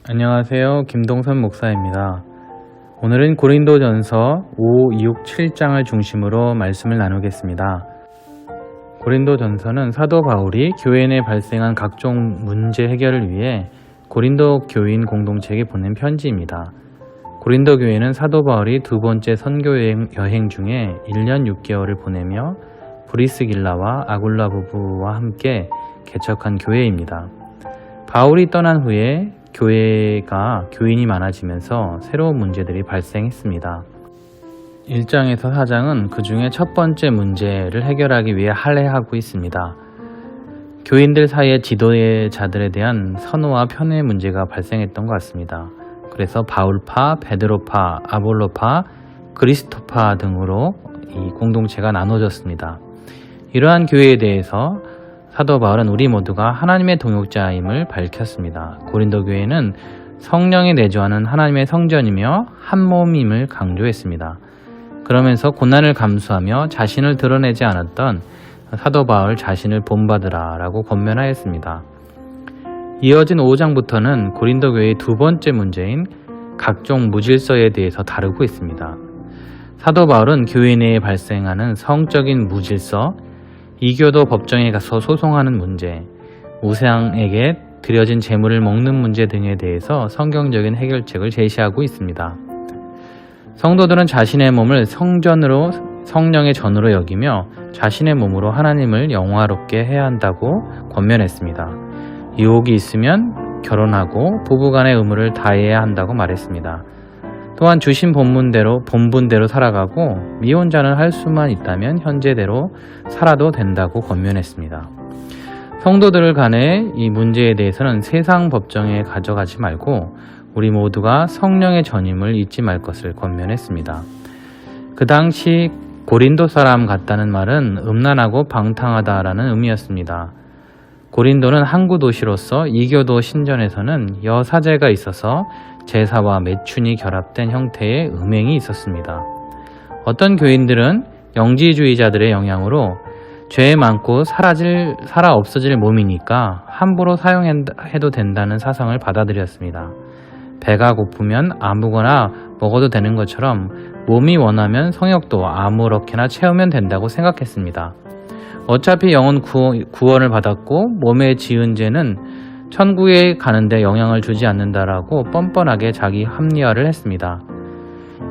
안녕하세요. 김동선 목사입니다. 오늘은 고린도전서 5, 6, 7장을 중심으로 말씀을 나누겠습니다. 고린도전서는 사도 바울이 교회 내 발생한 각종 문제 해결을 위해 고린도 교인 공동체에게 보낸 편지입니다. 고린도 교회는 사도 바울이 두 번째 선교 여행 중에 1년 6개월을 보내며 브리스길라와 아굴라 부부와 함께 개척한 교회입니다. 바울이 떠난 후에 교회가 교인이 많아지면서 새로운 문제들이 발생했습니다. 1장에서 4장은 그 중에 첫 번째 문제를 해결하기 위해 할례하고 있습니다. 교인들 사이의 지도자들에 대한 선호와 편의 문제가 발생했던 것 같습니다. 그래서 바울파, 베드로파, 아볼로파, 그리스도파 등으로 이 공동체가 나눠졌습니다. 이러한 교회에 대해서 사도 바울은 우리 모두가 하나님의 동역자임을 밝혔습니다. 고린도 교회는 성령이 내주하는 하나님의 성전이며 한 몸임을 강조했습니다. 그러면서 고난을 감수하며 자신을 드러내지 않았던 사도 바울 자신을 본받으라 라고 권면하였습니다. 이어진 5장부터는 고린도 교회의 두 번째 문제인 각종 무질서에 대해서 다루고 있습니다. 사도 바울은 교회 내에 발생하는 성적인 무질서, 이교도 법정에 가서 소송하는 문제, 우상에게 드려진 제물을 먹는 문제 등에 대해서 성경적인 해결책을 제시하고 있습니다. 성도들은 자신의 몸을 성전으로 성령의 전으로 여기며 자신의 몸으로 하나님을 영화롭게 해야 한다고 권면했습니다. 유혹이 있으면 결혼하고 부부간의 의무를 다해야 한다고 말했습니다. 또한 주신 본분대로 살아가고 미혼자는 할 수만 있다면 현재대로 살아도 된다고 권면했습니다. 성도들 간의 이 문제에 대해서는 세상 법정에 가져가지 말고 우리 모두가 성령의 전임을 잊지 말 것을 권면했습니다. 그 당시 고린도 사람 같다는 말은 음란하고 방탕하다라는 의미였습니다. 고린도는 항구 도시로서 이교도 신전에서는 여사제가 있어서 제사와 매춘이 결합된 형태의 음행이 있었습니다. 어떤 교인들은 영지주의자들의 영향으로 죄 많고 살아 없어질 몸이니까 함부로 사용해도 된다는 사상을 받아들였습니다. 배가 고프면 아무거나 먹어도 되는 것처럼 몸이 원하면 성욕도 아무렇게나 채우면 된다고 생각했습니다. 어차피 영혼 구원을 받았고 몸에 지은 죄는 천국에 가는데 영향을 주지 않는다라고 뻔뻔하게 자기 합리화를 했습니다.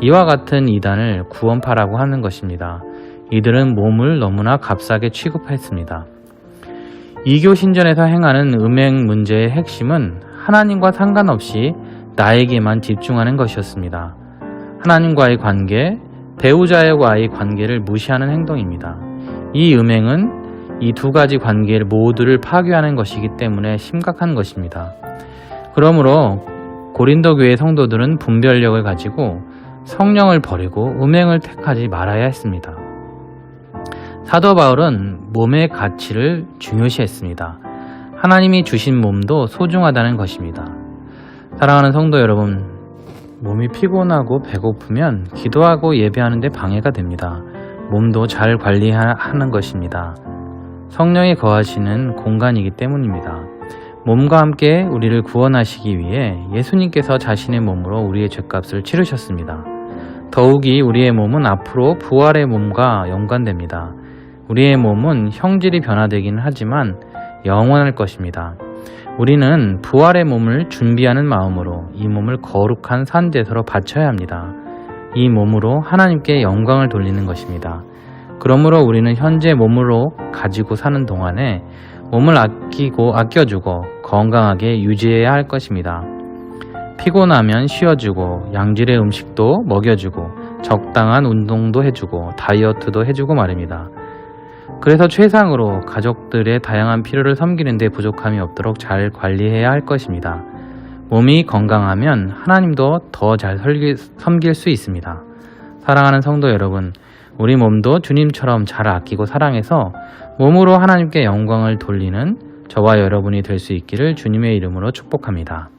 이와 같은 이단을 구원파라고 하는 것입니다. 이들은 몸을 너무나 값싸게 취급했습니다. 이교 신전에서 행하는 음행 문제의 핵심은 하나님과 상관없이 나에게만 집중하는 것이었습니다. 하나님과의 관계, 배우자와의 관계를 무시하는 행동입니다. 이 음행은 이 두 가지 관계를 모두를 파괴하는 것이기 때문에 심각한 것입니다. 그러므로 고린도 교회 성도들은 분별력을 가지고 성령을 버리고 음행을 택하지 말아야 했습니다. 사도 바울은 몸의 가치를 중요시했습니다. 하나님이 주신 몸도 소중하다는 것입니다. 사랑하는 성도 여러분, 몸이 피곤하고 배고프면 기도하고 예배하는 데 방해가 됩니다. 몸도 잘 관리하는 것입니다. 성령이 거하시는 공간이기 때문입니다. 몸과 함께 우리를 구원하시기 위해 예수님께서 자신의 몸으로 우리의 죄값을 치르셨습니다. 더욱이 우리의 몸은 앞으로 부활의 몸과 연관됩니다. 우리의 몸은 형질이 변화되기는 하지만 영원할 것입니다. 우리는 부활의 몸을 준비하는 마음으로 이 몸을 거룩한 산제사로 바쳐야 합니다. 이 몸으로 하나님께 영광을 돌리는 것입니다. 그러므로 우리는 현재 몸으로 가지고 사는 동안에 몸을 아껴주고 건강하게 유지해야 할 것입니다. 피곤하면 쉬어주고 양질의 음식도 먹여주고 적당한 운동도 해주고 다이어트도 해주고 말입니다. 그래서 최상으로 가족들의 다양한 필요를 섬기는 데 부족함이 없도록 잘 관리해야 할 것입니다. 몸이 건강하면 하나님도 더 잘 섬길 수 있습니다. 사랑하는 성도 여러분, 우리 몸도 주님처럼 잘 아끼고 사랑해서 몸으로 하나님께 영광을 돌리는 저와 여러분이 될 수 있기를 주님의 이름으로 축복합니다.